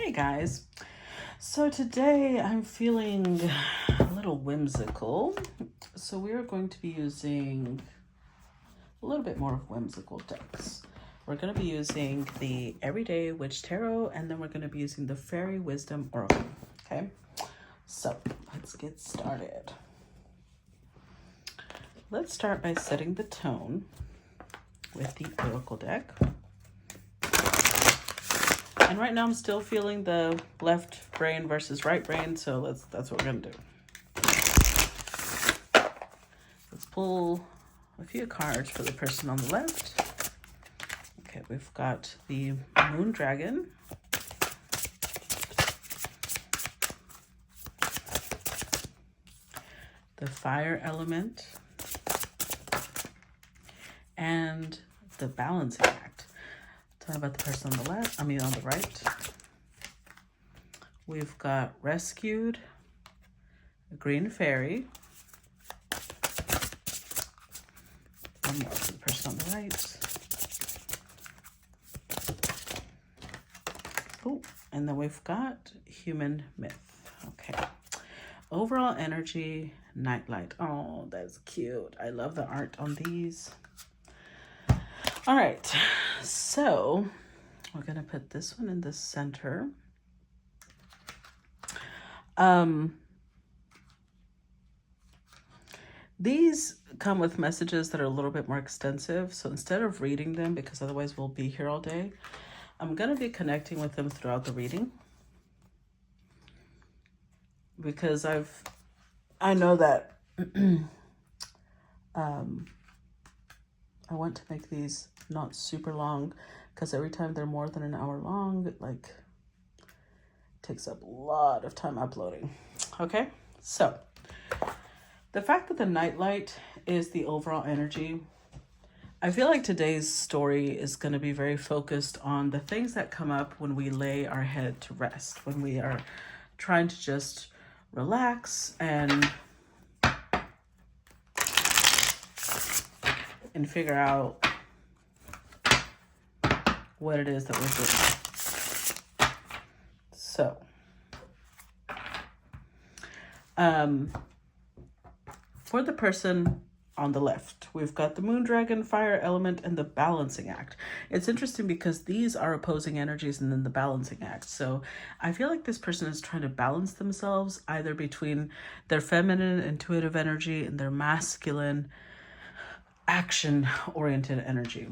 Hey guys, so today I'm feeling a little whimsical, so we're going to be using a little bit more of whimsical decks. We're going to be using the Everyday Witch Tarot, and then we're going to be using the Fairy Wisdom Oracle. Okay, so let's get started. Let's start by setting the tone with the Oracle deck. And right now I'm still feeling the left brain versus right brain, so that's what we're gonna do. Let's pull a few cards for the person on the left. Okay, we've got the Moon Dragon, the Fire Element, and the Balancing Act. Talking about the person on the left, on the right. We've got Rescued, a Green Fairy. One more for the person on the right. Oh, and then we've got Human Myth. Okay. Overall energy, Nightlight. Oh, that's cute. I love the art on these. All right, so we're gonna put this one in the center. These come with messages that are a little bit more extensive. So instead of reading them, because otherwise we'll be here all day, I'm gonna be connecting with them throughout the reading. Because I know that I want to make these not super long, because every time they're more than an hour long, it takes up a lot of time uploading. Okay, so the fact that the Nightlight is the overall energy, I feel like today's story is going to be very focused on the things that come up when we lay our head to rest, when we are trying to just relax and figure out what it is that we're doing. So, for the person on the left, we've got the Moon Dragon, Fire Element, and the Balancing Act. It's interesting because these are opposing energies and then the Balancing Act. So I feel like this person is trying to balance themselves either between their feminine, intuitive energy and their masculine, action-oriented energy.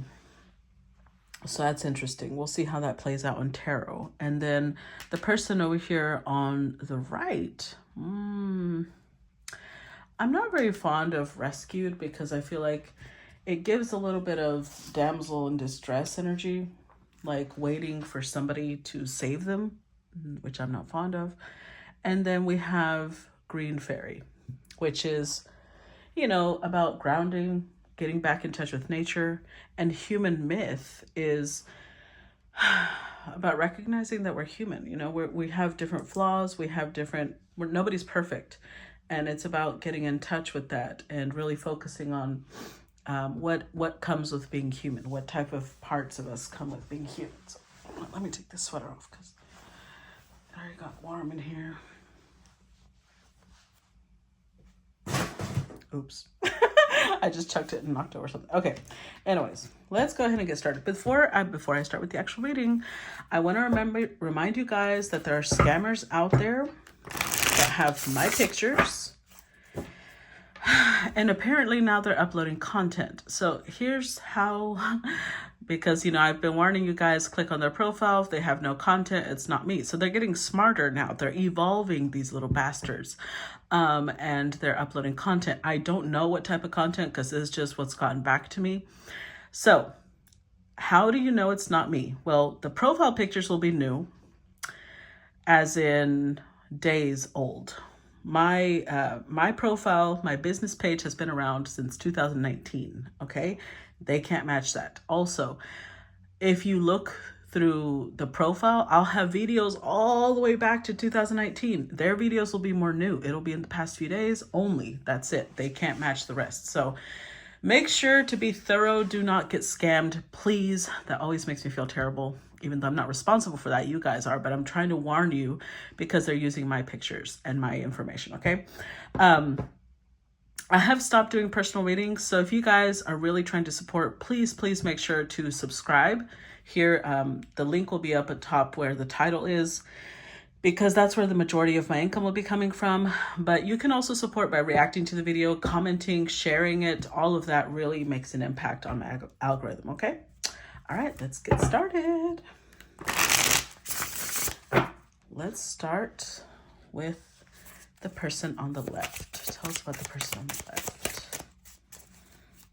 So that's interesting. We'll see how that plays out in tarot. And then the person over here on the right, I'm not very fond of Rescued, because I feel like it gives a little bit of damsel in distress energy, like waiting for somebody to save them, which I'm not fond of. And then we have Green Fairy, which is, about grounding, getting back in touch with nature. And Human Myth is about recognizing that we're human. We have different flaws, nobody's perfect. And it's about getting in touch with that and really focusing on what comes with being human, what type of parts of us come with being human. So let me take this sweater off because it already got warm in here. Oops. I just chucked it and knocked over something. Okay. Anyways, let's go ahead and get started. Before I start with the actual reading, I want to remind you guys that there are scammers out there that have my pictures. And apparently now they're uploading content. So here's how, because, I've been warning you guys, click on their profile. If they have no content, it's not me. So they're getting smarter now. They're evolving, these little bastards. And they're uploading content. I don't know what type of content, because this is just what's gotten back to me. So how do you know it's not me? Well, the profile pictures will be new, as in days old. My profile, my business page has been around since 2019. Okay. They can't match that. Also, if you look through the profile, I'll have videos all the way back to 2019. Their videos will be more new. It'll be in the past few days only. That's it. They can't match the rest. So make sure to be thorough. Do not get scammed, please. That always makes me feel terrible. even though I'm not responsible for that, you guys are, but I'm trying to warn you because they're using my pictures and my information, okay? I have stopped doing personal readings, so if you guys are really trying to support, please make sure to subscribe. Here, the link will be up at top where the title is, because that's where the majority of my income will be coming from. But you can also support by reacting to the video, commenting, sharing it. All of that really makes an impact on my algorithm, okay? All right, let's get started. Let's start with the person on the left. Tell us about the person on the left.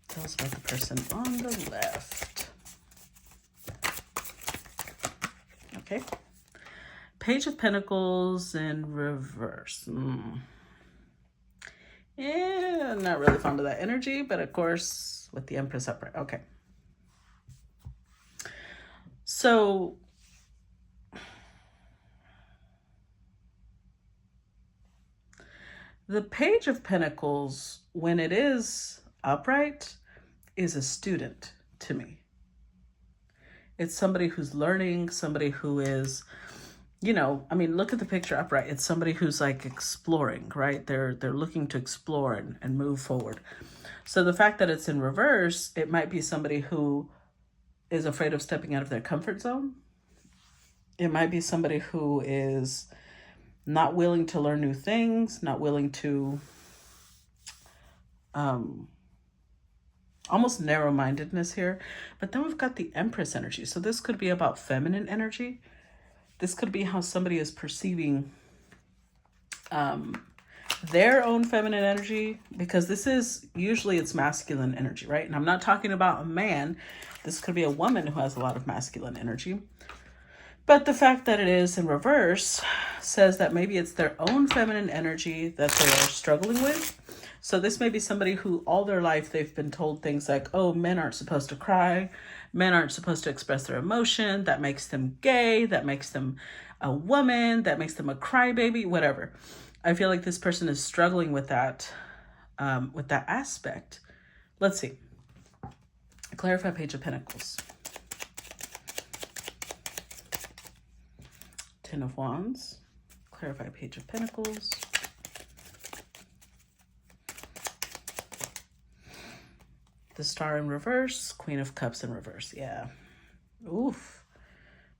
Tell us about the person on the left. Okay. Page of Pentacles in reverse. Yeah, I'm not really fond of that energy, but of course, with the Empress upright. Okay. So, the Page of Pentacles, when it is upright, is a student to me. It's somebody who's learning, somebody who is, you know, I mean, look at the picture upright. It's somebody who's like exploring, right? They're looking to explore and move forward. So the fact that it's in reverse, it might be somebody who is afraid of stepping out of their comfort zone. It might be somebody who is not willing to learn new things, not willing to, almost narrow-mindedness here. But then we've got the Empress energy. So this could be about feminine energy. This could be how somebody is perceiving their own feminine energy, because this is usually it's masculine energy, right? And I'm not talking about a man. This could be a woman who has a lot of masculine energy. But the fact that it is in reverse says that maybe it's their own feminine energy that they are struggling with. So this may be somebody who all their life they've been told things like, oh, men aren't supposed to cry. Men aren't supposed to express their emotion. That makes them gay. That makes them a woman. That makes them a crybaby, whatever. I feel like this person is struggling with that aspect. Let's see. Clarify Page of Pentacles. Ten of Wands. Clarify Page of Pentacles. The Star in reverse. Queen of Cups in reverse. Yeah. Oof.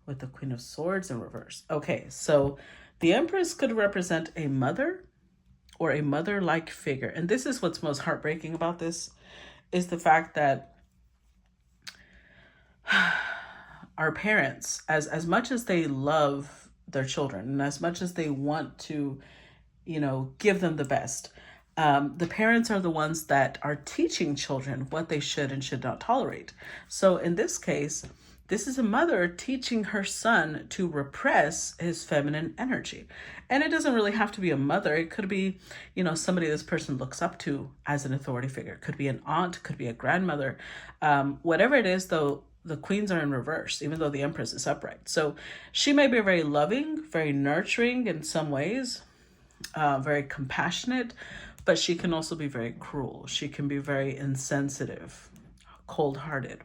With the Queen of Swords in reverse. Okay, so the Empress could represent a mother or a mother-like figure. And this is what's most heartbreaking about this, is the fact that our parents, as much as they love their children and as much as they want to, you know, give them the best, the parents are the ones that are teaching children what they should and should not tolerate. So in this case, this is a mother teaching her son to repress his feminine energy. And it doesn't really have to be a mother. It could be, you know, somebody this person looks up to as an authority figure. It could be an aunt, could be a grandmother. Whatever it is, though, the queens are in reverse, even though the Empress is upright. So she may be very loving, very nurturing in some ways, very compassionate, but she can also be very cruel. She can be very insensitive, cold-hearted.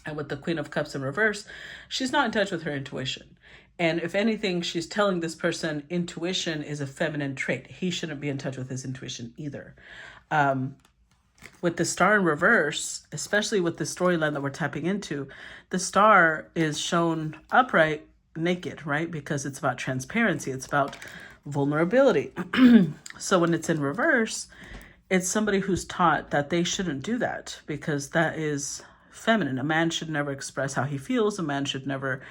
And with the Queen of Cups in reverse, she's not in touch with her intuition. And if anything, she's telling this person intuition is a feminine trait. He shouldn't be in touch with his intuition either. With the Star in reverse, especially with the storyline that we're tapping into, the Star is shown upright, naked, right? Because it's about transparency. It's about vulnerability. So when it's in reverse, it's somebody who's taught that they shouldn't do that because that is feminine. A man should never express how he feels. A man should never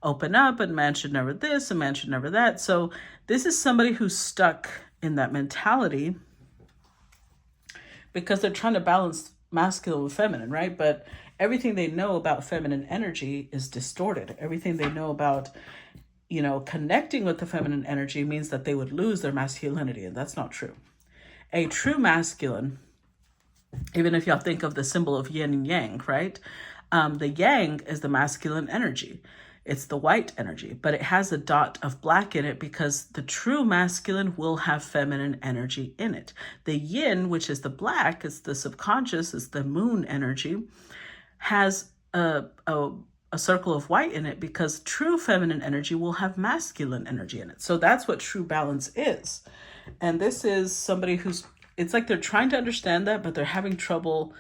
open up. A man should never this. A man should never that. So this is somebody who's stuck in that mentality because they're trying to balance masculine with feminine, right? But everything they know about feminine energy is distorted. Everything they know about, you know, connecting with the feminine energy means that they would lose their masculinity, and that's not true. A true masculine, even if y'all think of the symbol of yin and yang, right? The yang is the masculine energy. It's the white energy, but it has a dot of black in it because the true masculine will have feminine energy in it. The yin, which is the black, is the subconscious, is the moon energy, has a a circle of white in it, because true feminine energy will have masculine energy in it. So that's what true balance is. And this is somebody who's, it's like they're trying to understand that, but they're having trouble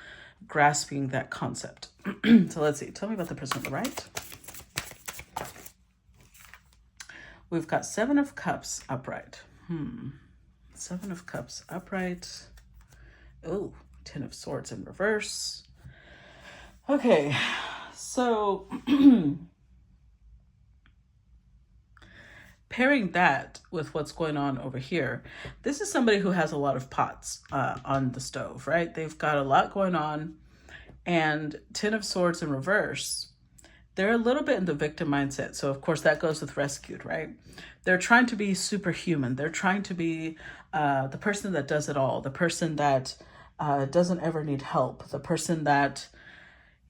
grasping that concept. So let's see. Tell me about the person on the right. We've got Seven of Cups upright. Seven of Cups upright. Oh, Ten of Swords in reverse. Okay, so pairing that with what's going on over here, this is somebody who has a lot of pots on the stove, right? They've got a lot going on. And Ten of Swords in reverse, they're a little bit in the victim mindset. So of course that goes with rescued, right? They're trying to be superhuman. They're trying to be the person that does it all, the person that doesn't ever need help, the person that,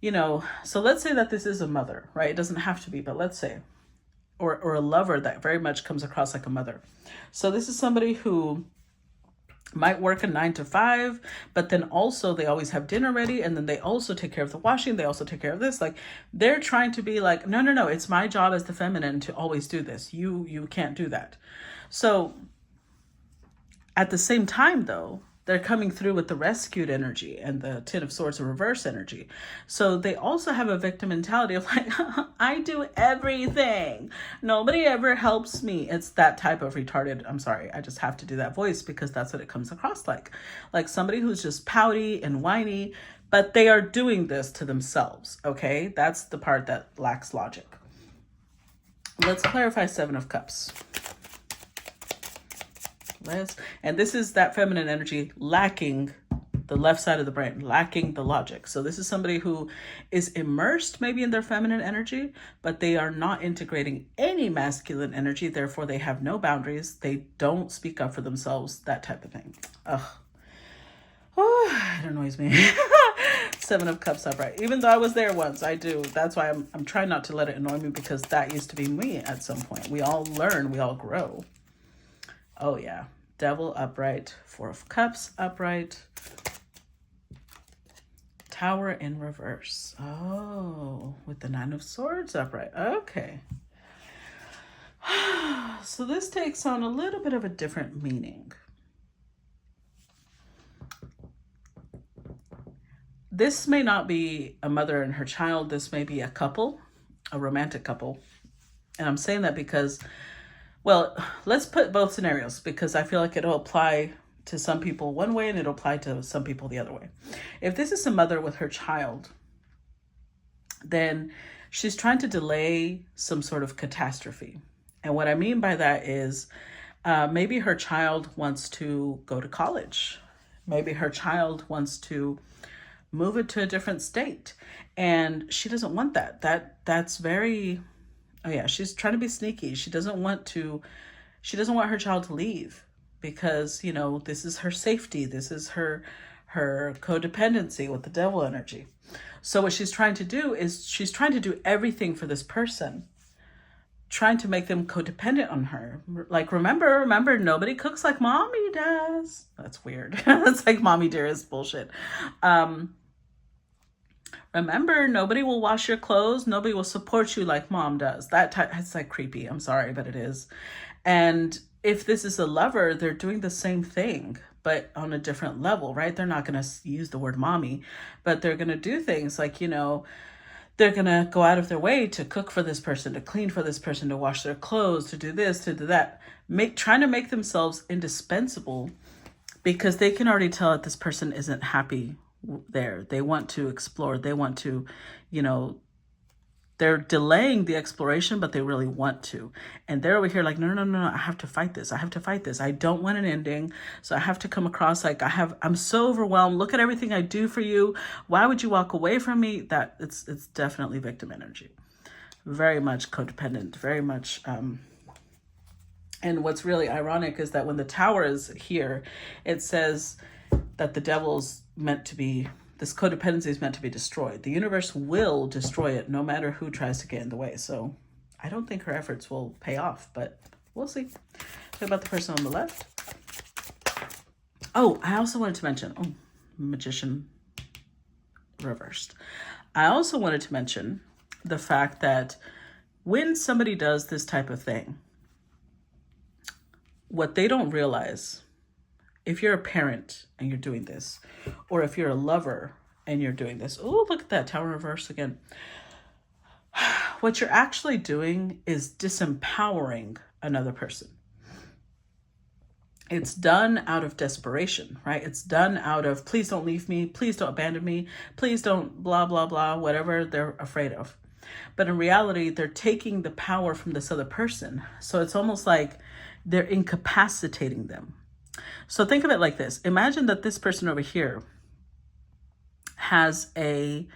you know, so let's say that this is a mother, right? It doesn't have to be, but let's say, or a lover that very much comes across like a mother. So this is somebody who might work a 9 to 5, but then also they always have dinner ready, and then they also take care of the washing, they also take care of this. Like, they're trying to be like, no, it's my job as the feminine to always do this. You can't do that. So at the same time though, they're coming through with the rescued energy and the Ten of Swords in reverse energy. So they also have a victim mentality of like, I do everything. Nobody ever helps me. It's that type of retarded, I'm sorry, I just have to do that voice because that's what it comes across like. Like somebody who's just pouty and whiny, but they are doing this to themselves, okay? That's the part that lacks logic. Let's clarify Seven of Cups. And this is that feminine energy lacking the left side of the brain, lacking the logic. So this is somebody who is immersed maybe in their feminine energy, but they are not integrating any masculine energy. Therefore, they have no boundaries. They don't speak up for themselves, that type of thing. Ugh. Oh, it annoys me. Seven of Cups upright. Even though I was there once, I do. That's why I'm trying not to let it annoy me, because that used to be me at some point. We all learn, we all grow. Oh yeah. Devil upright, Four of Cups upright, Tower in reverse. Oh, with the Nine of Swords upright. Okay. So this takes on a little bit of a different meaning. This may not be a mother and her child. This may be a couple, a romantic couple. And I'm saying that because, well, let's put both scenarios, because I feel like it'll apply to some people one way and it'll apply to some people the other way. If this is a mother with her child, then she's trying to delay some sort of catastrophe. And what I mean by that is maybe her child wants to go to college. Maybe her child wants to move it to a different state. And she doesn't want that. That's very... Oh yeah, she's trying to be sneaky. She doesn't want her child to leave, because, you know, this is her safety. This is her codependency with the devil energy. So what she's trying to do is she's trying to do everything for this person, trying to make them codependent on her. Like, remember, nobody cooks like mommy does. That's weird. That's like mommy dearest bullshit. Remember, nobody will wash your clothes. Nobody will support you like mom does. It's like creepy. I'm sorry, but it is. And if this is a lover, they're doing the same thing, but on a different level, right? They're not going to use the word mommy, but they're going to do things like, you know, they're going to go out of their way to cook for this person, to clean for this person, to wash their clothes, to do this, to do that, trying to make themselves indispensable, because they can already tell that this person isn't happy there. They want to explore. They want to, you know, they're delaying the exploration, but they really want to. And they're over here like, no, I have to fight this. I don't want an ending. So I have to come across like I'm so overwhelmed. Look at everything I do for you. Why would you walk away from me? That it's definitely victim energy. Very much codependent, very much, and what's really ironic is that when the Tower is here, it says that the devil's this codependency is meant to be destroyed. The universe will destroy it no matter who tries to get in the way. So I don't think her efforts will pay off, but we'll see. What about the person on the left? Oh, I also wanted to mention, Magician reversed. I also wanted to mention the fact that when somebody does this type of thing, what they don't realize, if you're a parent and you're doing this, or if you're a lover and you're doing this, oh, look at that tower reverse again. What you're actually doing is disempowering another person. It's done out of desperation, right? It's done out of, please don't leave me, please don't abandon me, please don't blah, blah, blah, whatever they're afraid of. But in reality, they're taking the power from this other person. So it's almost like they're incapacitating them. So think of it like this. Imagine that this person over here has a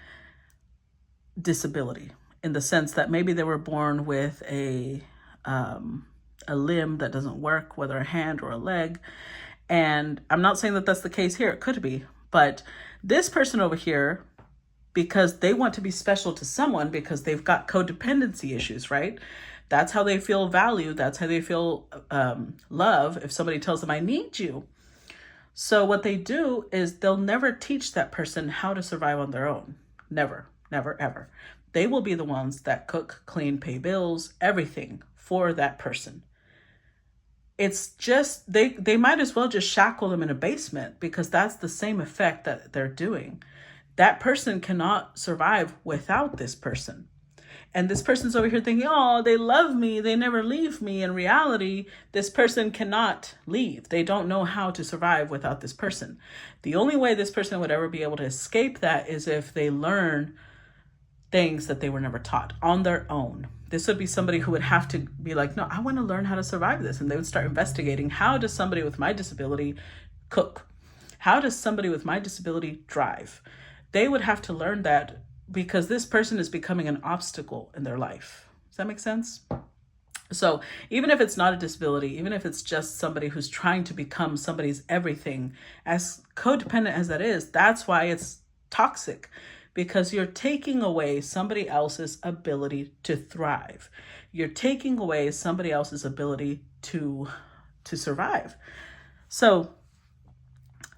disability, in the sense that maybe they were born with a limb that doesn't work, whether a hand or a leg. And I'm not saying that that's the case here. It could be. But this person over here, because they want to be special to someone, because they've got codependency issues, right? That's how they feel valued. That's how they feel love. If somebody tells them, I need you. So what they do is they'll never teach that person how to survive on their own. Never, never, ever. They will be the ones that cook, clean, pay bills, everything for that person. It's just, they might as well just shackle them in a basement, because that's the same effect that they're doing. That person cannot survive without this person. And this person's over here thinking, oh, they love me, they never leave me. In reality, this person cannot leave. They don't know how to survive without this person. The only way this person would ever be able to escape that is if they learn things that they were never taught on their own. This would be somebody who would have to be like, no, I want to learn how to survive this. And they would start investigating, how does somebody with my disability cook? How does somebody with my disability drive? They would have to learn that, because this person is becoming an obstacle in their life. Does that make sense? So even if it's not a disability, even if it's just somebody who's trying to become somebody's everything, as codependent as that is, that's why it's toxic. Because you're taking away somebody else's ability to thrive. You're taking away somebody else's ability to survive. So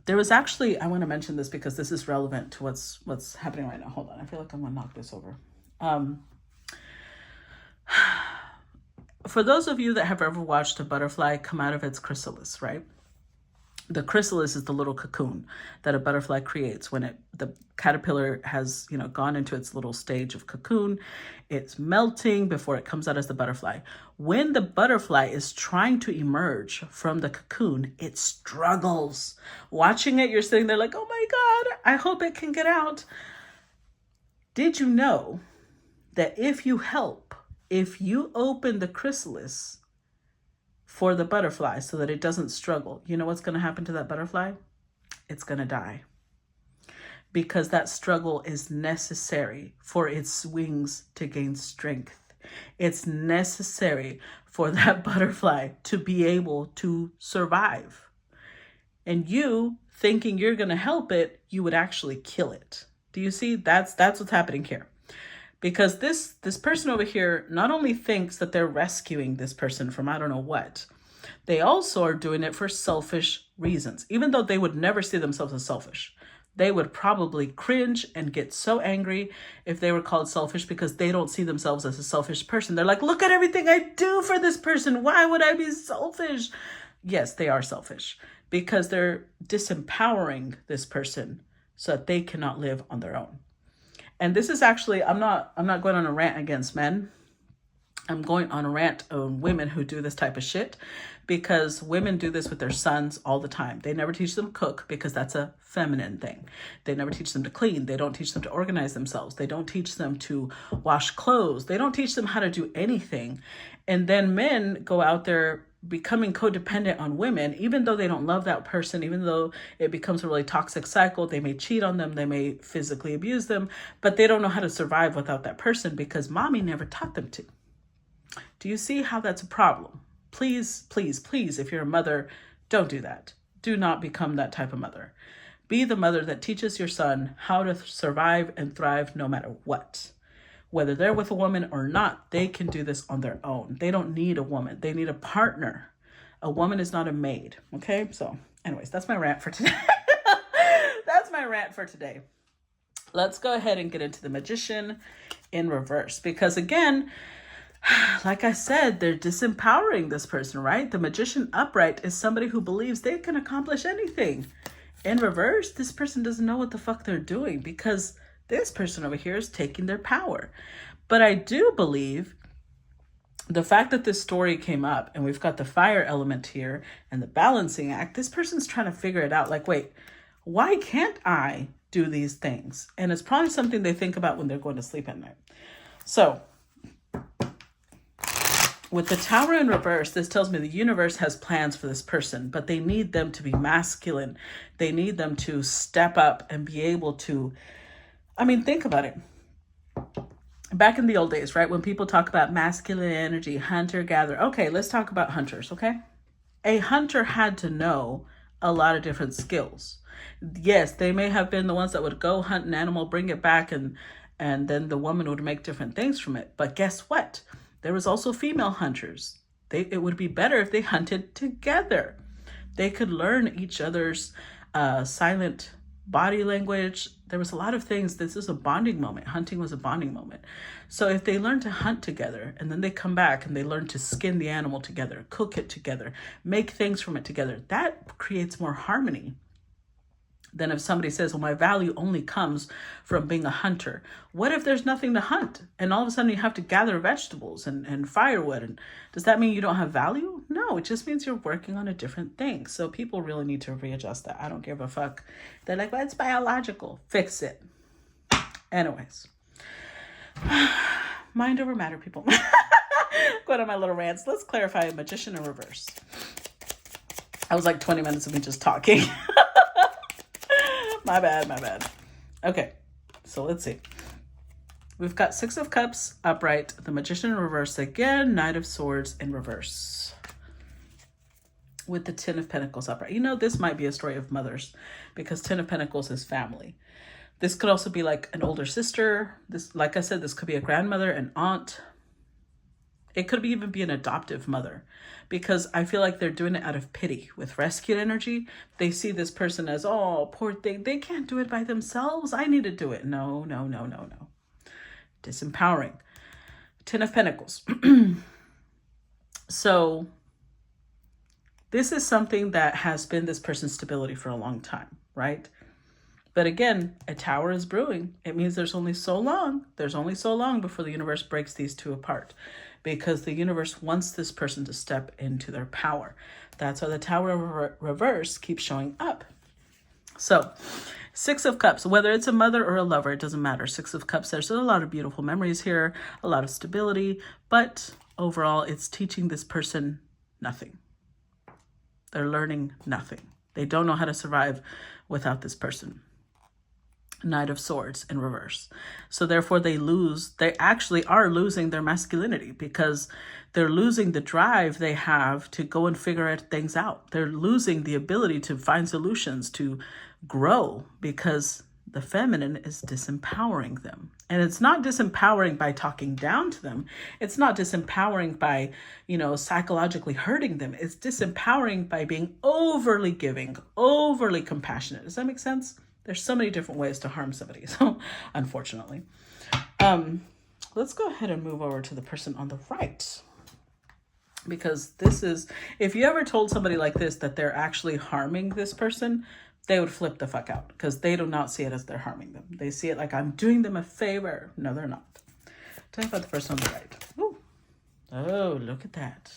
there was actually, I want to mention this because this is relevant to what's happening right now. Hold on, I feel like I'm going to knock this over. For those of you that have ever watched a butterfly come out of its chrysalis, right? The chrysalis is the little cocoon that a butterfly creates when the caterpillar has, gone into its little stage of cocoon. It's melting before it comes out as the butterfly. When the butterfly is trying to emerge from the cocoon, it struggles. Watching it, you're sitting there like, oh my God, I hope it can get out. Did you know that if you open the chrysalis for the butterfly so that it doesn't struggle, you know what's going to happen to that butterfly? It's going to die. Because that struggle is necessary for its wings to gain strength. It's necessary for that butterfly to be able to survive. And you thinking you're going to help it, you would actually kill it. Do you see? That's what's happening here. Because this person over here not only thinks that they're rescuing this person from I don't know what, they also are doing it for selfish reasons. Even though they would never see themselves as selfish. They would probably cringe and get so angry if they were called selfish, because they don't see themselves as a selfish person. They're like, look at everything I do for this person. Why would I be selfish? Yes, they are selfish, because they're disempowering this person so that they cannot live on their own. And this is actually, I'm not going on a rant against men. I'm going on a rant on women who do this type of shit, because women do this with their sons all the time. They never teach them to cook, because that's a feminine thing. They never teach them to clean. They don't teach them to organize themselves. They don't teach them to wash clothes. They don't teach them how to do anything. And then men go out there becoming codependent on women, even though they don't love that person, even though it becomes a really toxic cycle. They may cheat on them. They may physically abuse them, but they don't know how to survive without that person, because mommy never taught them to. Do you see how that's a problem? Please, please, please, if you're a mother, don't do that. Do not become that type of mother. Be the mother that teaches your son how to survive and thrive no matter what. Whether they're with a woman or not, they can do this on their own. They don't need a woman. They need a partner. A woman is not a maid. Okay? So anyways, that's my rant for today. That's my rant for today. Let's go ahead and get into the Magician in reverse, because again, like I said, they're disempowering this person, right? The Magician upright is somebody who believes they can accomplish anything. In reverse, this person doesn't know what the fuck they're doing, because this person over here is taking their power. But I do believe the fact that this story came up and we've got the fire element here and the balancing act, this person's trying to figure it out. Like, wait, why can't I do these things? And it's probably something they think about when they're going to sleep at night. So with the Tower in reverse, this tells me the universe has plans for this person, but they need them to be masculine. They need them to step up and be able to, I mean, think about it. Back in the old days, right? When people talk about masculine energy, hunter, gatherer. Okay, let's talk about hunters, okay? A hunter had to know a lot of different skills. Yes, they may have been the ones that would go hunt an animal, bring it back, and then the woman would make different things from it. But guess what? There was also female hunters. It would be better if they hunted together. They could learn each other's silent body language. There was a lot of things. This is a bonding moment. Hunting was a bonding moment. So if they learn to hunt together and then they come back and they learn to skin the animal together, cook it together, make things from it together, that creates more harmony than if somebody says, well, my value only comes from being a hunter. What if there's nothing to hunt and all of a sudden you have to gather vegetables and firewood? And does that mean you don't have value? No, it just means you're working on a different thing. So people really need to readjust that. I don't give a fuck. They're like, well, it's biological. Fix it. Anyways. Mind over matter, people. Going on my little rants. Let's clarify Magician in reverse. I was like 20 minutes of me just talking. My bad. Okay, so let's see. We've got Six of Cups upright, the Magician in reverse again, Knight of Swords in reverse. With the Ten of Pentacles upright. You know, this might be a story of mothers because Ten of Pentacles is family. This could also be like an older sister. This, like I said, this could be a grandmother, an aunt. It could even be an adoptive mother, because I feel like they're doing it out of pity. With rescued energy, they see this person as, oh, poor thing. They can't do it by themselves. I need to do it. No. Disempowering. Ten of Pentacles. So this is something that has been this person's stability for a long time, right? But again, a tower is brewing. It means there's only so long before the universe breaks these two apart, because the universe wants this person to step into their power. That's why the Tower reverse keeps showing up. So Six of Cups, whether it's a mother or a lover, it doesn't matter. Six of Cups, there's a lot of beautiful memories here, a lot of stability, but overall it's teaching this person nothing. They're learning nothing. They don't know how to survive without this person. Knight of Swords in reverse. So therefore they actually are losing their masculinity, because they're losing the drive they have to go and figure things out. They're losing the ability to find solutions, to grow, because the feminine is disempowering them. And it's not disempowering by talking down to them. It's not disempowering by, psychologically hurting them. It's disempowering by being overly giving, overly compassionate. Does that make sense? There's so many different ways to harm somebody, so unfortunately. Let's go ahead and move over to the person on the right. Because this is, if you ever told somebody like this that they're actually harming this person, they would flip the fuck out, because they do not see it as they're harming them. They see it like, I'm doing them a favor. No, they're not. Tell me about the person on the right. Ooh. Oh, look at that.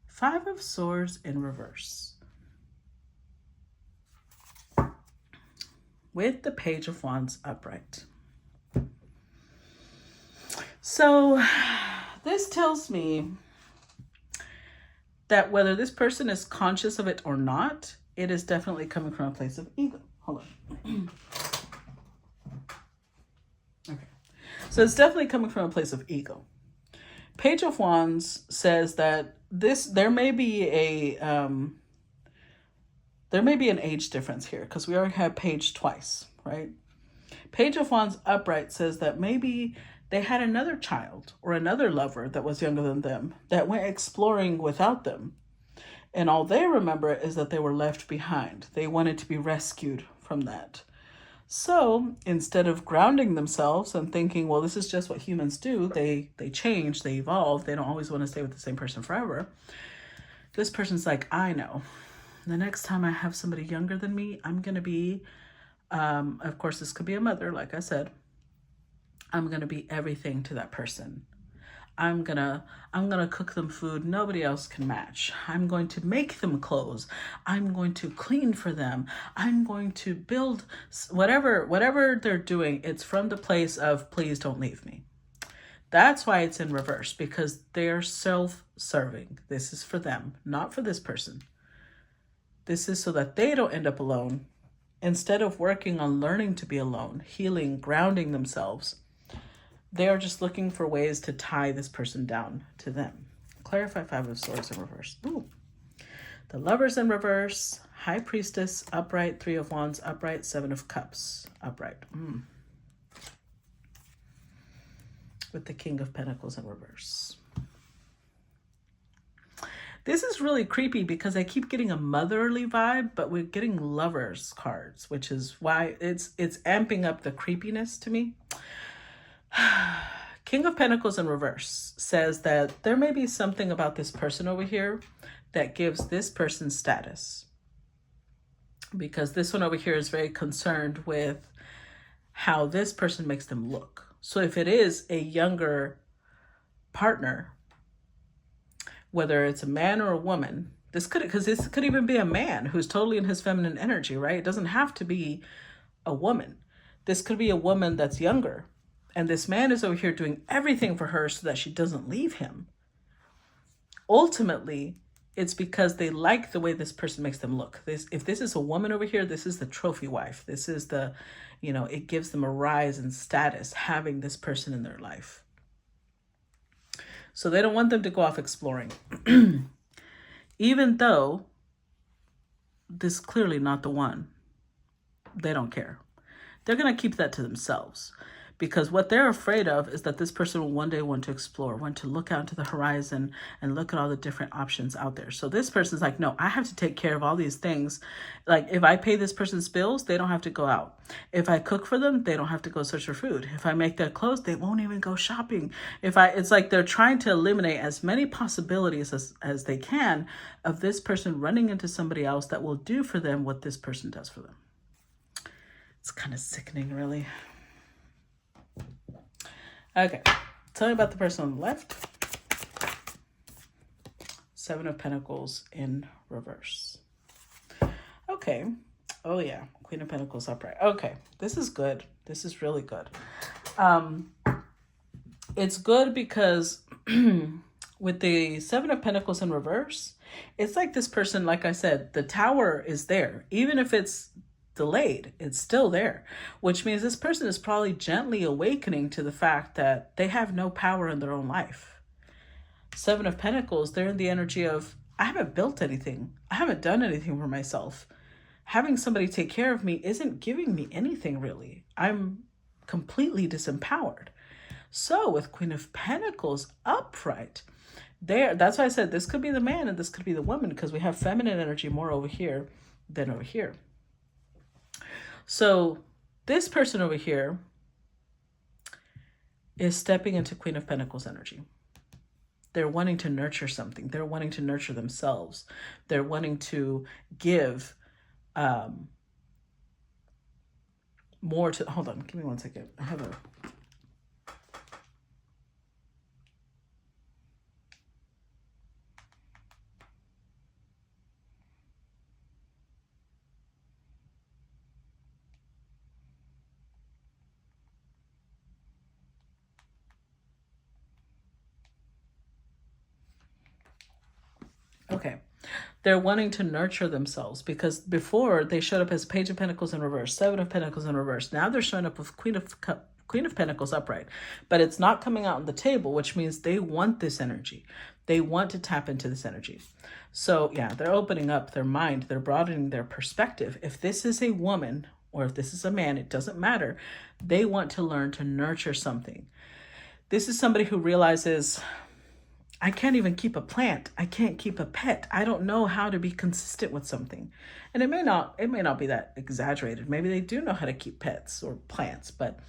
Five of Swords in reverse. With the Page of Wands upright. So this tells me that whether this person is conscious of it or not, it is definitely coming from a place of ego. Hold on. Okay. So it's definitely coming from a place of ego. Page of Wands says that there may be an age difference here, because we already have Page twice, right? Page of Wands upright says that maybe they had another child or another lover that was younger than them that went exploring without them. And all they remember is that they were left behind. They wanted to be rescued from that. So instead of grounding themselves and thinking, well, this is just what humans do, they change, they evolve, they don't always want to stay with the same person forever. This person's like, I know. The next time I have somebody younger than me, I'm going to be, of course, this could be a mother, like I said, I'm going to be everything to that person. I'm gonna cook them food nobody else can match. I'm going to make them clothes. I'm going to clean for them. I'm going to build whatever they're doing. It's from the place of please don't leave me. That's why it's in reverse, because they're self-serving. This is for them, not for this person. This is so that they don't end up alone. Instead of working on learning to be alone, healing, grounding themselves, they are just looking for ways to tie this person down to them. Clarify Five of Swords in reverse. Ooh. The Lovers in reverse, High Priestess, upright, Three of Wands, upright, Seven of Cups, upright. With the King of Pentacles in reverse. This is really creepy because I keep getting a motherly vibe, but we're getting lovers cards, which is why it's amping up the creepiness to me. King of Pentacles in reverse says that there may be something about this person over here that gives this person status. Because this one over here is very concerned with how this person makes them look. So if it is a younger partner, whether it's a man or a woman, this could even be a man who's totally in his feminine energy, right? It doesn't have to be a woman. This could be a woman that's younger. And this man is over here doing everything for her so that she doesn't leave him. Ultimately, it's because they like the way this person makes them look. If this is a woman over here, this is the trophy wife. This is the, it gives them a rise in status having this person in their life. So they don't want them to go off exploring. Even though this is clearly not the one. They don't care. They're going to keep that to themselves. Because what they're afraid of is that this person will one day want to explore, want to look out to the horizon and look at all the different options out there. So this person's like, no, I have to take care of all these things. Like if I pay this person's bills, they don't have to go out. If I cook for them, they don't have to go search for food. If I make their clothes, they won't even go shopping. It's like they're trying to eliminate as many possibilities as they can of this person running into somebody else that will do for them what this person does for them. It's kind of sickening, really. Okay, tell me about the person on the left. Seven of Pentacles in reverse. Okay. Oh yeah, Queen of Pentacles upright. Okay, this is good. This is really good. It's good because with the Seven of Pentacles in reverse, it's like this person, like I said, the tower is there. Even if it's delayed, it's still there, which means this person is probably gently awakening to the fact that they have no power in their own life. Seven of Pentacles, they're in the energy of, I haven't built anything. I haven't done anything for myself. Having somebody take care of me isn't giving me anything really. I'm completely disempowered. So with Queen of Pentacles upright, that's why I said this could be the man and this could be the woman, because we have feminine energy more over here than over here. So this person over here is stepping into Queen of Pentacles energy. They're wanting to nurture something. They're wanting to nurture themselves. They're wanting to give more to, hold on, give me 1 second. I have a, okay. They're wanting to nurture themselves because before they showed up as Page of Pentacles in reverse, Seven of Pentacles in reverse. Now they're showing up with Queen of Pentacles upright, but it's not coming out on the table, which means they want this energy. They want to tap into this energy. So yeah, they're opening up their mind. They're broadening their perspective. If this is a woman or if this is a man, it doesn't matter. They want to learn to nurture something. This is somebody who realizes I can't even keep a plant. I can't keep a pet. I don't know how to be consistent with something. And it may not be that exaggerated. Maybe they do know how to keep pets or plants, but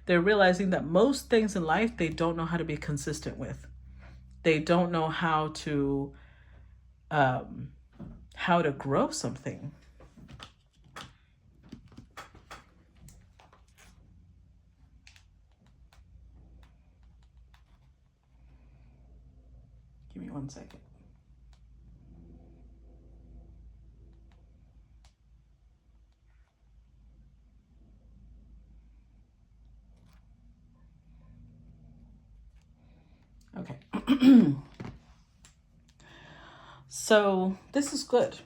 they're realizing that most things in life they don't know how to be consistent with. They don't know um, how to grow something. Give me 1 second. Okay. So this is good.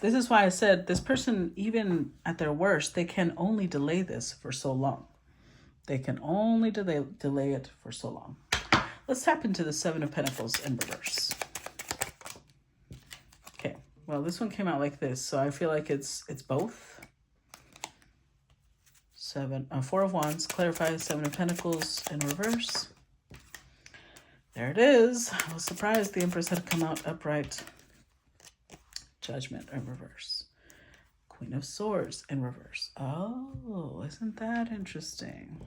This is why I said this person, even at their worst, they can only delay this for so long. They can only delay it for so long. Let's tap into the Seven of Pentacles in reverse. Okay. Well, this one came out like this, so I feel like it's both. Four of Wands, clarify Seven of Pentacles in reverse. There it is. I was surprised the Empress had come out upright. Judgment in reverse. Queen of Swords in reverse. Oh, isn't that interesting?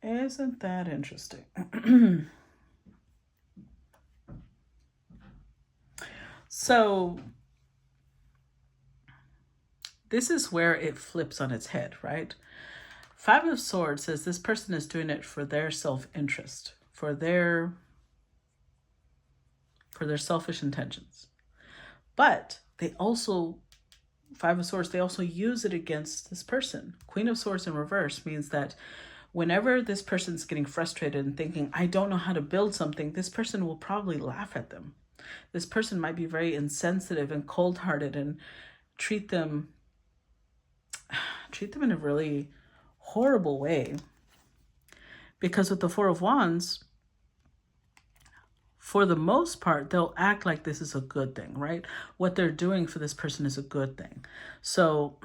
Isn't that interesting? So this is where it flips on its head, right? Five of Swords says this person is doing it for their self-interest, for their selfish intentions. But they also, Five of Swords, they also use it against this person. Queen of Swords in reverse means that whenever this person's getting frustrated and thinking, I don't know how to build something, this person will probably laugh at them. This person might be very insensitive and cold-hearted and treat them in a really horrible way. Because with the Four of Wands, for the most part, they'll act like this is a good thing, right? What they're doing for this person is a good thing. So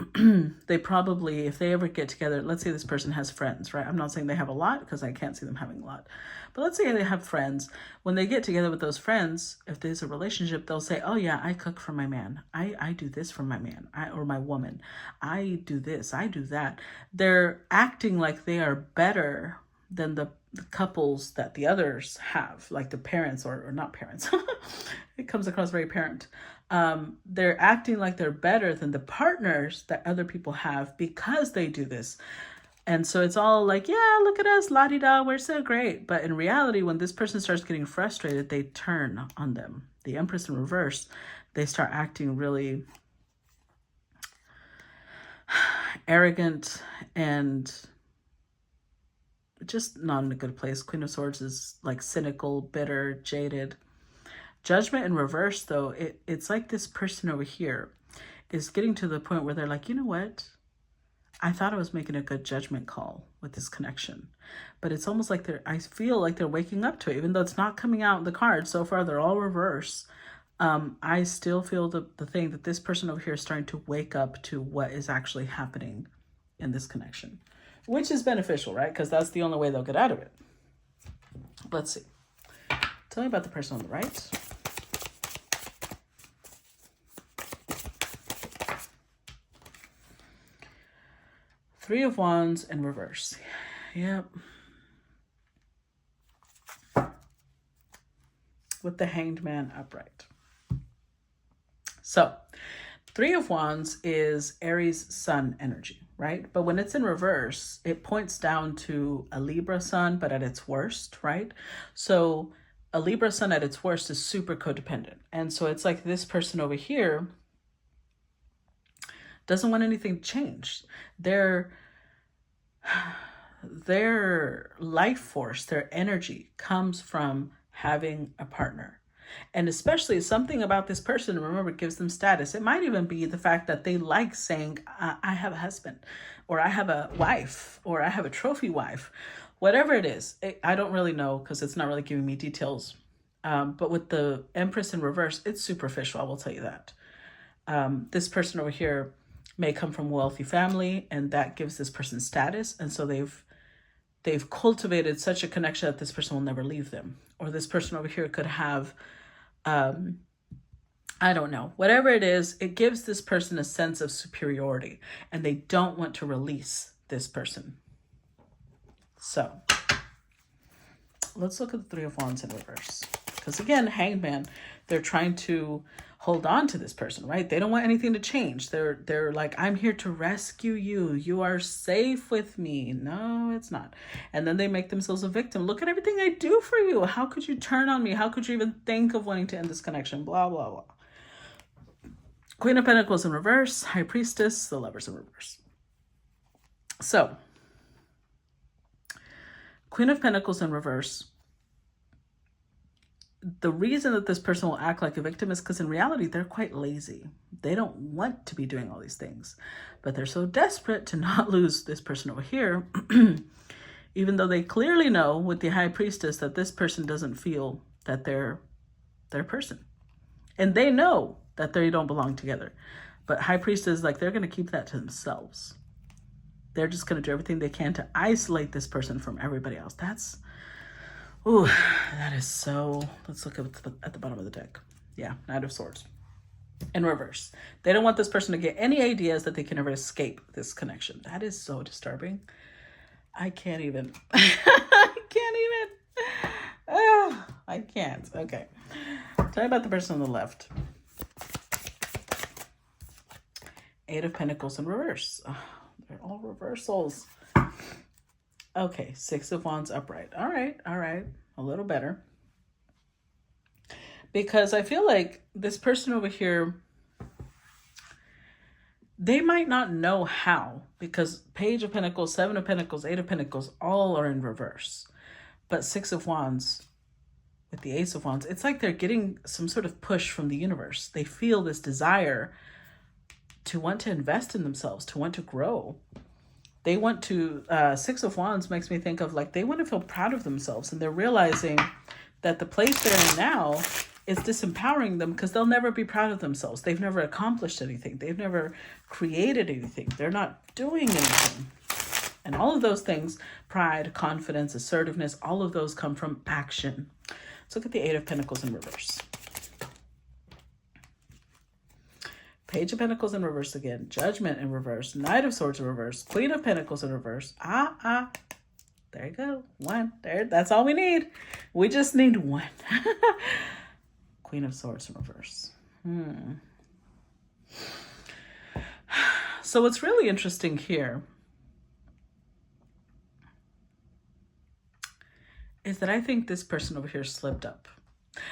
they probably, if they ever get together, let's say this person has friends, right? I'm not saying they have a lot because I can't see them having a lot. But let's say they have friends. When they get together with those friends, if there's a relationship, they'll say, oh yeah, I cook for my man. I do this for my man or my woman. I do this, I do that. They're acting like they are better than the couples that the others have, like the parents or not parents. It comes across very parent. They're acting like they're better than the partners that other people have because they do this. And so it's all like, yeah, look at us, la-di-da, we're so great. But in reality, when this person starts getting frustrated, they turn on them. The Empress in reverse, they start acting really arrogant and just not in a good place. Queen of Swords is like cynical, bitter, jaded. Judgment in reverse, though, it's like this person over here is getting to the point where they're like, you know what? I thought I was making a good judgment call with this connection. But it's almost like I feel like they're waking up to it, even though it's not coming out in the cards. So far, they're all reverse. I still feel the thing that this person over here is starting to wake up to what is actually happening in this connection. Which is beneficial, right? Because that's the only way they'll get out of it. Let's see. Tell me about the person on the right. Three of Wands in reverse. Yep. With the Hanged Man upright. So, Three of Wands is Aries sun energy, right? But when it's in reverse, it points down to a Libra sun, but at its worst, right? So a Libra sun at its worst is super codependent. And so it's like this person over here doesn't want anything changed. Their life force, their energy comes from having a partner. And especially something about this person, remember, gives them status. It might even be the fact that they like saying, I have a husband, or I have a wife, or I have a trophy wife, whatever it is. I don't really know because it's not really giving me details. But with the Empress in reverse, it's superficial, I will tell you that. This person over here may come from a wealthy family, and that gives this person status. And so they've they've cultivated such a connection that this person will never leave them. Or this person over here could have, I don't know, whatever it is, it gives this person a sense of superiority and they don't want to release this person. So let's look at the Three of Wands in reverse. Because again, Hanged Man, they're trying to hold on to this person, right? They don't want anything to change. They're like, I'm here to rescue you. You are safe with me. No, it's not. And then they make themselves a victim. Look at everything I do for you. How could you turn on me? How could you even think of wanting to end this connection? Blah, blah, blah. Queen of Pentacles in reverse. High Priestess. The Lovers in reverse. So, Queen of Pentacles in reverse. The reason that this person will act like a victim is because in reality, they're quite lazy. They don't want to be doing all these things, but they're so desperate to not lose this person over here, even though they clearly know with the High Priestess that this person doesn't feel that they're their person. And they know that they don't belong together. But High Priestess, like, they're going to keep that to themselves. They're just going to do everything they can to isolate this person from everybody else. That's... Ooh, that is so... Let's look at the bottom of the deck. Yeah, Knight of Swords. In reverse. They don't want this person to get any ideas that they can ever escape this connection. That is so disturbing. I can't even. I can't even. Oh, I can't. Okay. Tell me about the person on the left. Eight of Pentacles in reverse. Oh, they're all reversals. Okay, Six of Wands upright. All right. A little better. Because I feel like this person over here, they might not know how. Because Page of Pentacles, Seven of Pentacles, Eight of Pentacles, all are in reverse. But Six of Wands with the Ace of Wands, it's like they're getting some sort of push from the universe. They feel this desire to want to invest in themselves, to want to grow. They want to, Six of Wands makes me think of like, they want to feel proud of themselves, and they're realizing that the place they're in now is disempowering them because they'll never be proud of themselves. They've never accomplished anything. They've never created anything. They're not doing anything. And all of those things, pride, confidence, assertiveness, all of those come from action. Let's look at the Eight of Pentacles in reverse. Page of Pentacles in reverse again. Judgment in reverse. Knight of Swords in reverse. Queen of Pentacles in reverse. There you go. One. There. That's all we need. We just need one. Queen of Swords in reverse. So what's really interesting here is that I think this person over here slipped up.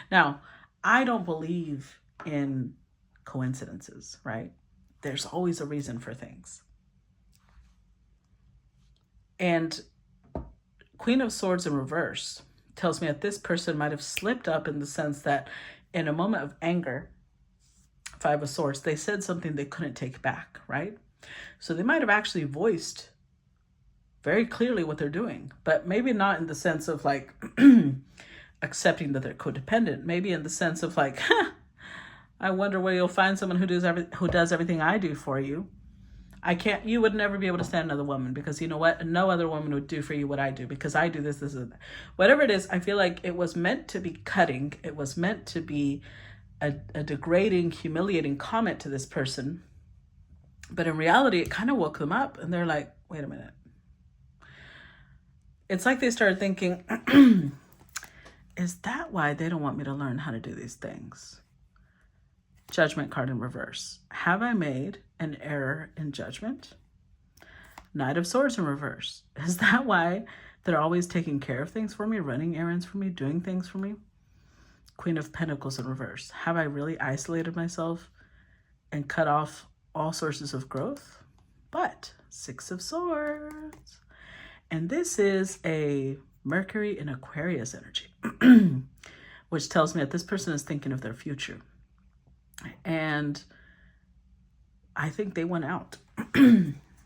Now, I don't believe in coincidences, right? There's always a reason for things. And Queen of Swords in reverse tells me that this person might have slipped up in the sense that in a moment of anger, Five of Swords, they said something they couldn't take back, right? So they might have actually voiced very clearly what they're doing, but maybe not in the sense of like accepting that they're codependent. Maybe in the sense of like, I wonder where you'll find someone who does everything I do for you. You would never be able to stand another woman because you know what? No other woman would do for you what I do because I do this, and that. Whatever it is, I feel like it was meant to be cutting. It was meant to be a degrading, humiliating comment to this person. But in reality, it kind of woke them up and they're like, wait a minute. It's like they started thinking, is that why they don't want me to learn how to do these things? Judgment card in reverse. Have I made an error in judgment? Knight of Swords in reverse. Is that why they're always taking care of things for me, running errands for me, doing things for me? Queen of Pentacles in reverse. Have I really isolated myself and cut off all sources of growth? But Six of Swords. And this is a Mercury in Aquarius energy, which tells me that this person is thinking of their future. And I think they went out.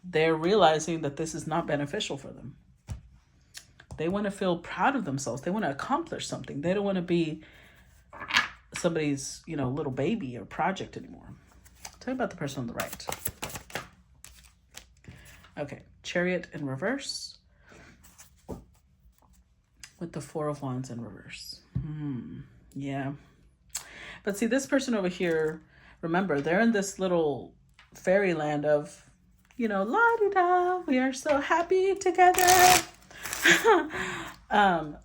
They're realizing that this is not beneficial for them. They want to feel proud of themselves. They want to accomplish something. They don't want to be somebody's, little baby or project anymore. Tell me about the person on the right. Okay, Chariot in reverse. with the Four of Wands in reverse. Yeah. But see, this person over here, remember, they're in this little fairyland of, you know, la-di-da, we are so happy together.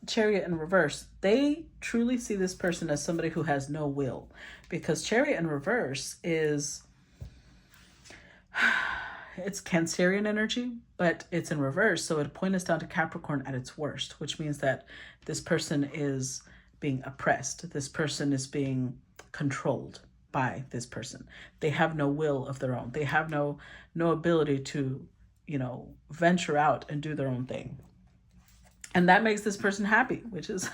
Chariot in reverse. They truly see this person as somebody who has no will, because Chariot in reverse is, it's Cancerian energy, but it's in reverse. So it points us down to Capricorn at its worst, which means that this person is being oppressed. This person is being controlled by this person. They have no will of their own. They have no ability to, you know, venture out and do their own thing. And that makes this person happy, which is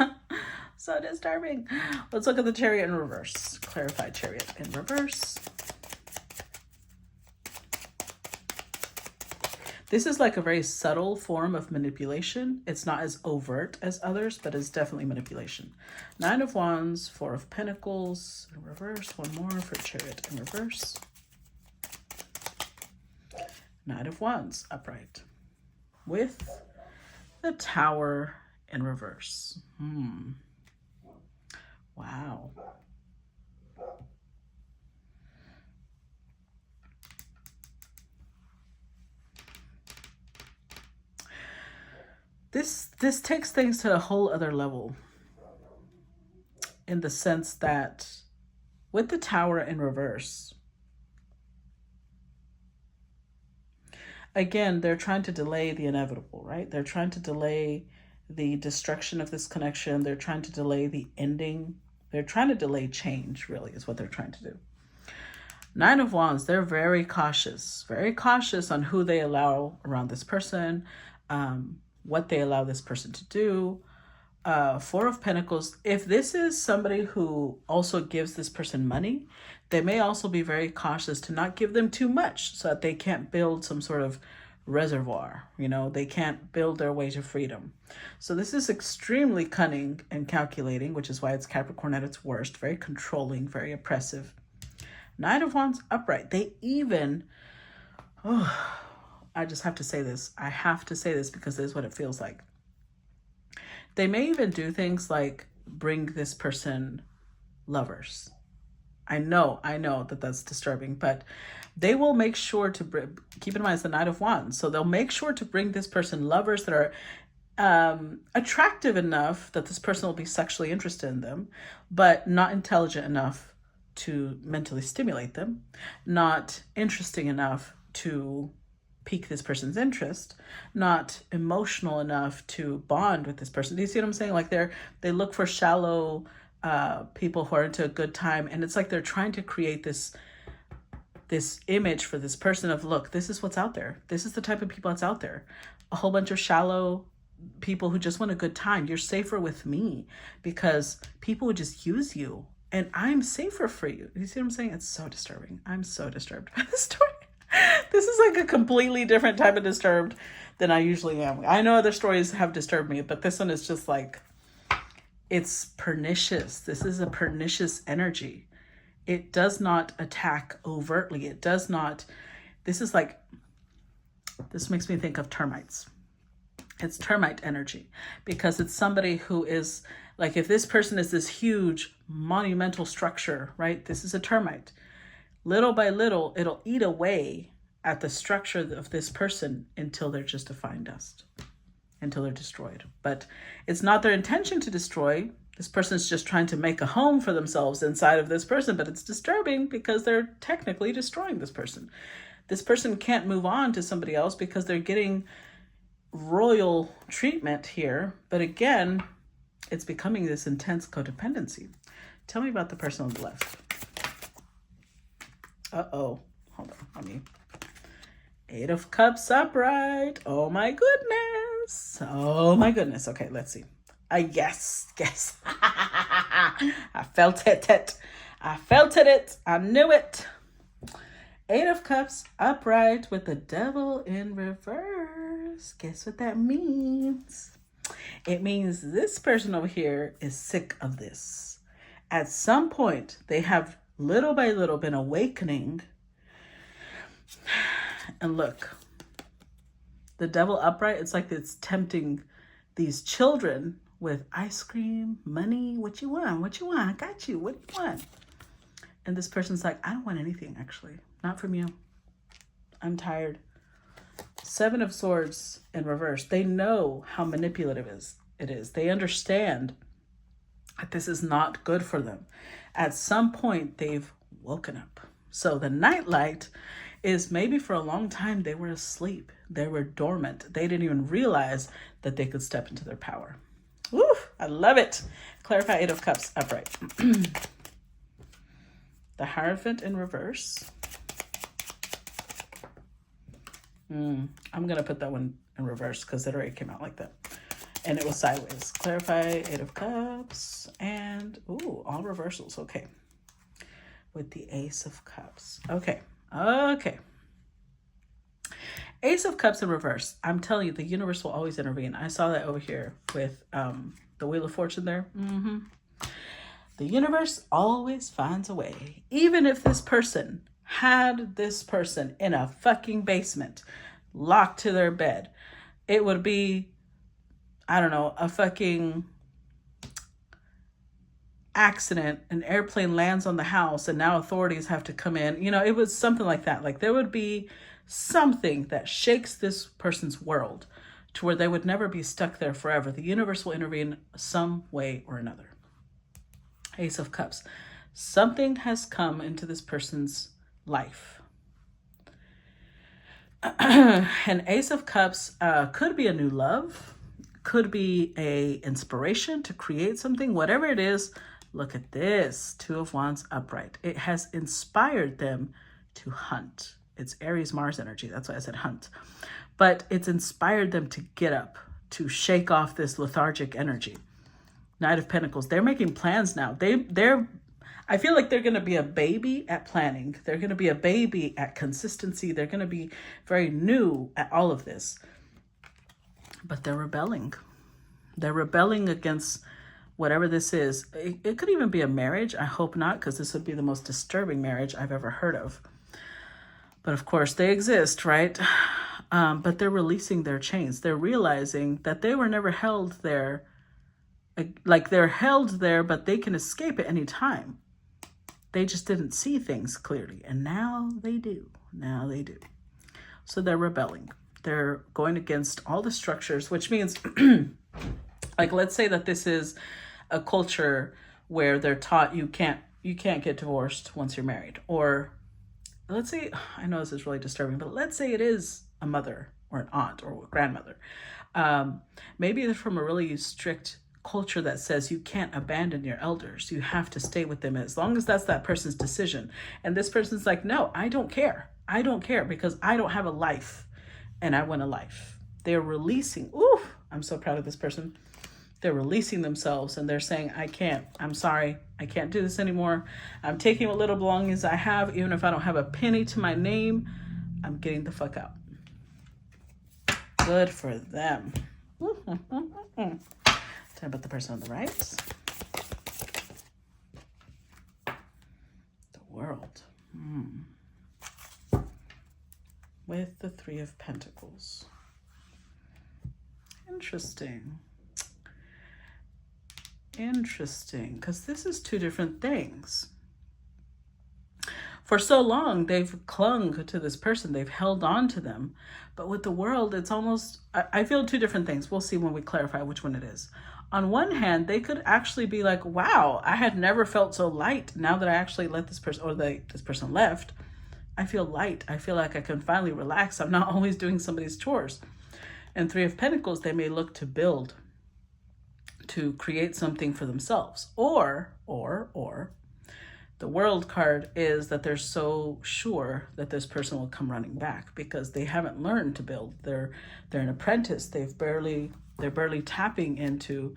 so disturbing. Let's look at the Chariot in reverse. Clarify Chariot in reverse. This is like a very subtle form of manipulation. It's not as overt as others, but it's definitely manipulation. Nine of Wands, Four of Pentacles in reverse. One more for Chariot in reverse. Nine of Wands upright with the Tower in reverse. Wow. This takes things to a whole other level, in the sense that with the Tower in reverse, again, they're trying to delay the inevitable, right? They're trying to delay the destruction of this connection. They're trying to delay the ending. They're trying to delay change, really, is what they're trying to do. Nine of Wands, they're very cautious on who they allow around this person, what they allow this person to do. Four of Pentacles, if this is somebody who also gives this person money, they may also be very cautious to not give them too much so that they can't build some sort of reservoir. You know, they can't build their way to freedom. So this is extremely cunning and calculating, which is why it's Capricorn at its worst. Very controlling, very oppressive. Nine of Wands upright. They even, I just have to say this. I have to say this because this is what it feels like. They may even do things like bring this person lovers. I know that that's disturbing, but they will make sure to keep in mind it's the Knight of Wands. So they'll make sure to bring this person lovers that are attractive enough that this person will be sexually interested in them, but not intelligent enough to mentally stimulate them, not interesting enough to pique this person's interest, not emotional enough to bond with this person. Do you see what I'm saying? Like they look for shallow people who are into a good time, and it's like they're trying to create this image for this person of, look, this is what's out there. This is the type of people that's out there. A whole bunch of shallow people who just want a good time. You're safer with me because people would just use you and I'm safer for you. You see what I'm saying? It's so disturbing. I'm so disturbed by this story. This is like a completely different type of disturbed than I usually am. I know other stories have disturbed me, but this one is just like, it's pernicious. This is a pernicious energy. It does not attack overtly. It does not, this makes me think of termites. It's termite energy because it's somebody who is like, if this person is this huge monumental structure, right? This is a termite. Little by little, it'll eat away at the structure of this person until they're just a fine dust, until they're destroyed. But it's not their intention to destroy. This person's just trying to make a home for themselves inside of this person, but it's disturbing because they're technically destroying this person. This person can't move on to somebody else because they're getting royal treatment here. But again, it's becoming this intense codependency. Tell me about the person on the left. Uh-oh. Hold on. Eight of Cups upright. Oh my goodness. Oh my goodness. Okay, let's see. Yes. I felt it. I knew it. Eight of Cups upright with the Devil in reverse. Guess what that means? It means this person over here is sick of this. At some point, they have little by little been awakening. And look, the Devil upright, it's like it's tempting these children with ice cream, money. What you want? What you want? I got you. What do you want? And this person's like, I don't want anything, actually. Not from you. I'm tired. Seven of Swords in reverse. They know how manipulative it is. They understand that this is not good for them. At some point, they've woken up. So the nightlight is maybe for a long time they were asleep. They were dormant. They didn't even realize that they could step into their power. Woo! I love it. Clarify Eight of Cups upright. The Hierophant in reverse. I'm going to put that one in reverse because it already came out like that. And it was sideways. Clarify Eight of Cups. And, ooh, all reversals. Okay. With the Ace of Cups. Okay. Okay. Ace of Cups in reverse. I'm telling you, the universe will always intervene. I saw that over here with the Wheel of Fortune there. The universe always finds a way. Even if this person had this person in a fucking basement, locked to their bed, it would be, I don't know, a fucking accident. An airplane lands on the house and now authorities have to come in. You know, it was something like that. Like there would be something that shakes this person's world to where they would never be stuck there forever. The universe will intervene some way or another. Ace of Cups. Something has come into this person's life. An Ace of Cups could be a new love, could be a inspiration to create something, whatever it is. Look at this, Two of Wands upright. It has inspired them to hunt. It's Aries Mars energy. That's why I said hunt. But it's inspired them to get up, to shake off this lethargic energy. Knight of Pentacles. They're making plans now. I feel like they're going to be a baby at planning. They're going to be a baby at consistency. They're going to be very new at all of this. But they're rebelling. They're rebelling against whatever this is. It could even be a marriage. I hope not, because this would be the most disturbing marriage I've ever heard of. But of course, they exist, right? But they're releasing their chains. They're realizing that they were never held there. Like they're held there, but they can escape at any time. They just didn't see things clearly. And now they do. Now they do. So they're rebelling. They're going against all the structures, which means, like, let's say that this is a culture where they're taught you can't get divorced once you're married. Or let's say, I know this is really disturbing, but let's say it is a mother or an aunt or a grandmother. Maybe they're from a really strict culture that says you can't abandon your elders. You have to stay with them as long as that's that person's decision. And this person's like, no, I don't care. I don't care because I don't have a life and I want a life. They're releasing. Ooh, I'm so proud of this person. They're releasing themselves and they're saying, I'm sorry. I can't do this anymore. I'm taking what little belongings I have. Even if I don't have a penny to my name, I'm getting the fuck out. Good for them. Tell about the person on the right. The World. With the Three of Pentacles. Interesting. Interesting, because this is two different things. For so long, they've clung to this person. They've held on to them. But with the World, it's almost, I feel two different things. We'll see when we clarify which one it is. On one hand, they could actually be like, wow, I had never felt so light. Now that I actually let this person, or this person left, I feel light. I feel like I can finally relax. I'm not always doing somebody's chores. And Three of Pentacles, they may look to build, to create something for themselves. Or the World card is that they're so sure that this person will come running back because they haven't learned to build. They're an apprentice. They're barely tapping into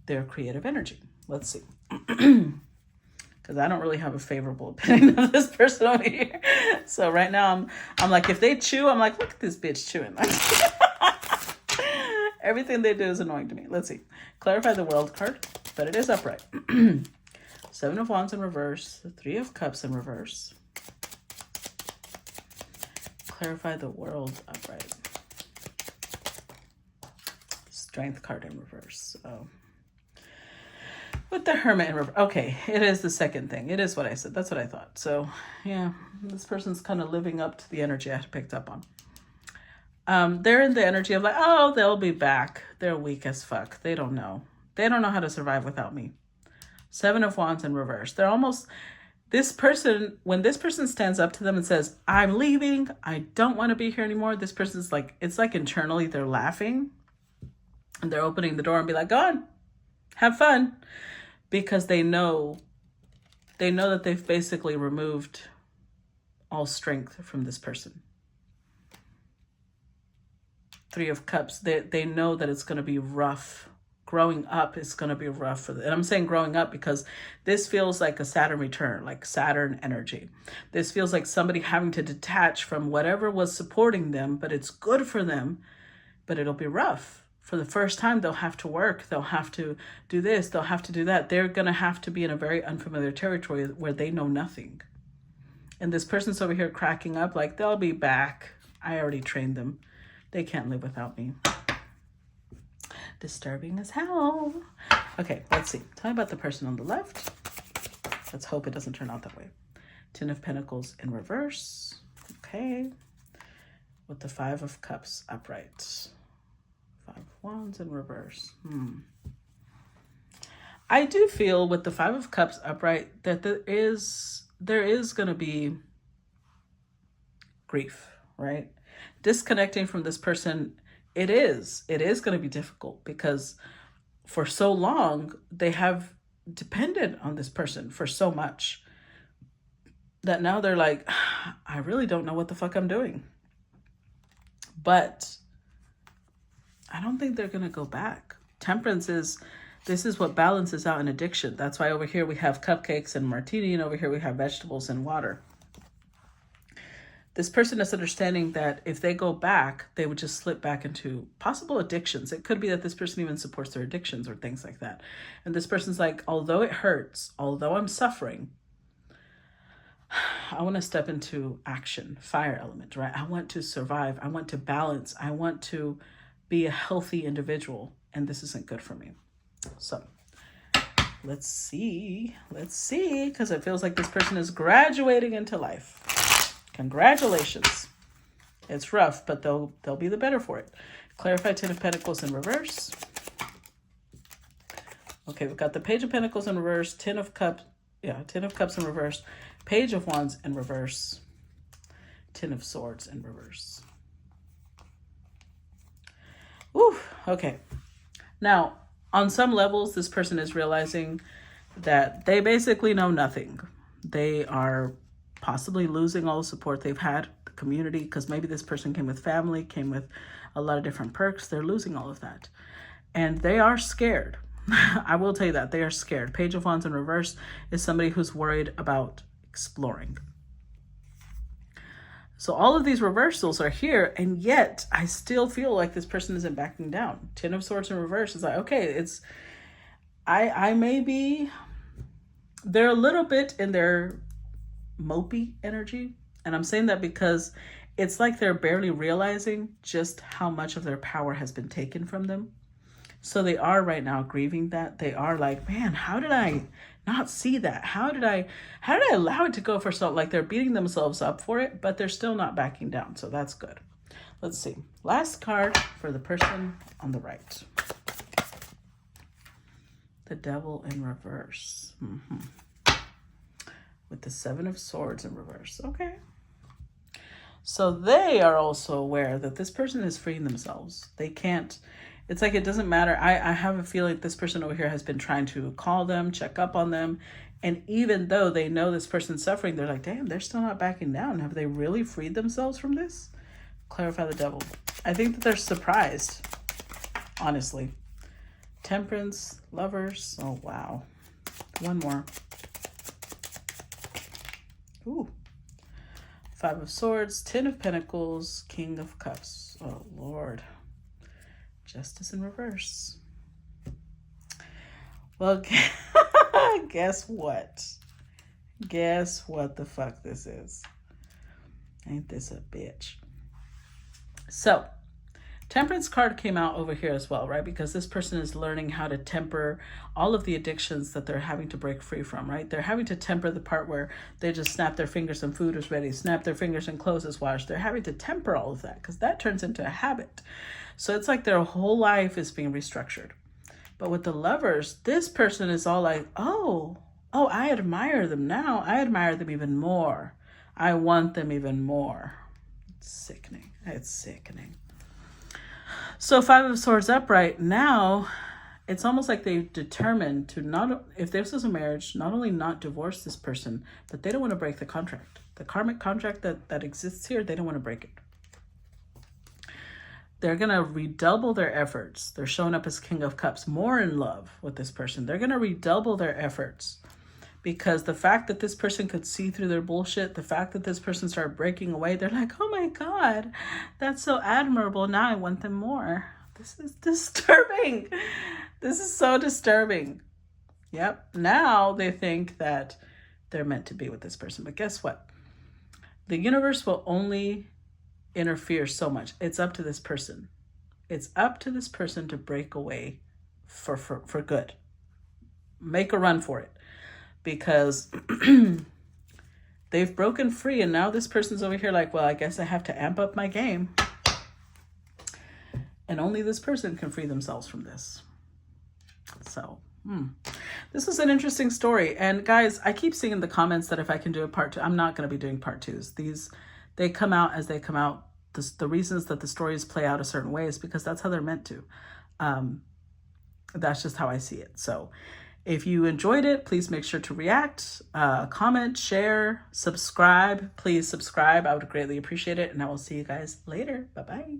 their creative energy. Let's see. Because I don't really have a favorable opinion of this person over here. So right now I'm like, if they chew, I'm like, look at this bitch chewing. Everything they do is annoying to me. Let's see. Clarify the World card, but it is upright. Seven of Wands in reverse. The Three of Cups in reverse. Clarify the World upright. Strength card in reverse. Oh, With the Hermit in reverse. Okay, it is the second thing. It is what I said. That's what I thought. So, yeah, this person's kind of living up to the energy I picked up on. They're in the energy of like, oh, they'll be back. They're weak as fuck. They don't know. They don't know how to survive without me. Seven of Wands in reverse. They're almost, this person, when this person stands up to them and says, I'm leaving, I don't want to be here anymore. This person's like, it's like internally they're laughing and they're opening the door and be like, go on, have fun. Because they know that they've basically removed all strength from this person. Three of Cups, they know that it's going to be rough. Growing up is going to be rough for them. And I'm saying growing up because this feels like a Saturn return, like Saturn energy. This feels like somebody having to detach from whatever was supporting them, but it's good for them, but it'll be rough. For the first time, they'll have to work. They'll have to do this. They'll have to do that. They're going to have to be in a very unfamiliar territory where they know nothing. And this person's over here cracking up like, they'll be back. I already trained them. They can't live without me. Disturbing as hell. Okay, let's see. Tell me about the person on the left. Let's hope it doesn't turn out that way. Ten of Pentacles in reverse. Okay. With the Five of Cups upright. Five of Wands in reverse. I do feel with the Five of Cups upright that there is going to be grief, right? Disconnecting from this person, it is going to be difficult because for so long they have depended on this person for so much that now they're like, I really don't know what the fuck I'm doing. But I don't think they're going to go back. Temperance this is what balances out an addiction. That's why over here we have cupcakes and martini, and over here we have vegetables and water. This person is understanding that if they go back, they would just slip back into possible addictions. It could be that this person even supports their addictions or things like that. And this person's like, although it hurts, although I'm suffering, I want to step into action, fire element, right? I want to survive. I want to balance. I want to be a healthy individual, and this isn't good for me. So let's see, because it feels like this person is graduating into life. Congratulations. It's rough, but they'll be the better for it. Clarify Ten of Pentacles in reverse. Okay, we've got the Page of Pentacles in reverse, Ten of Cups in reverse, Page of Wands in reverse, Ten of Swords in reverse. Whew, okay. Now, on some levels, this person is realizing that they basically know nothing. They are possibly losing all the support they've had, the community, because maybe this person came with family, came with a lot of different perks. They're losing all of that. And they are scared. I will tell you that. They are scared. Page of Wands in reverse is somebody who's worried about exploring. So all of these reversals are here, and yet I still feel like this person isn't backing down. Ten of Swords in reverse is like, okay, I may be, they're a little bit in their mopey energy. And I'm saying that because it's like they're barely realizing just how much of their power has been taken from them. So they are right now grieving that. They are like, man, how did I not see that? How did I allow it to go for so, like they're beating themselves up for it, but they're still not backing down. So that's good. Let's see. Last card for the person on the right. The Devil in reverse. With the Seven of Swords in reverse. Okay. So they are also aware that this person is freeing themselves. They can't, it's like it doesn't matter. I have a feeling this person over here has been trying to call them, check up on them. And even though they know this person's suffering, they're like, damn, they're still not backing down. Have they really freed themselves from this? Clarify the Devil. I think that they're surprised, honestly. Temperance, Lovers. Oh, wow. One more. Ooh. Five of Swords, Ten of Pentacles, King of Cups. Oh, Lord. Justice in reverse. Well, guess what? Guess what the fuck this is? Ain't this a bitch? So, Temperance card came out over here as well, right? Because this person is learning how to temper all of the addictions that they're having to break free from, right? They're having to temper the part where they just snap their fingers and food is ready, snap their fingers and clothes is washed. They're having to temper all of that because that turns into a habit. So it's like their whole life is being restructured. But with the Lovers, this person is all like, oh, I admire them now. I admire them even more. I want them even more. It's sickening. It's sickening. So 5 of Swords upright, now it's almost like they've determined to not, if this is a marriage, not only not divorce this person, but they don't want to break the contract. The karmic contract that exists here, they don't want to break it. They're going to redouble their efforts. They're showing up as King of Cups, more in love with this person. They're going to redouble their efforts because the fact that this person could see through their bullshit, the fact that this person started breaking away, they're like, oh my God, that's so admirable. Now I want them more. This is disturbing. This is so disturbing. Yep. Now they think that they're meant to be with this person. But guess what? The universe will only interfere so much. It's up to this person. It's up to this person to break away for good. Make a run for it. Because they've broken free and now this person's over here like, well, I guess I have to amp up my game. And only this person can free themselves from this. So, this is an interesting story. And guys, I keep seeing in the comments that if I can do a part 2, I'm not going to be doing part 2s. They come out as they come out. The reasons that the stories play out a certain way is because that's how they're meant to. That's just how I see it. So if you enjoyed it, please make sure to react, comment, share, subscribe. Please subscribe. I would greatly appreciate it. And I will see you guys later. Bye-bye.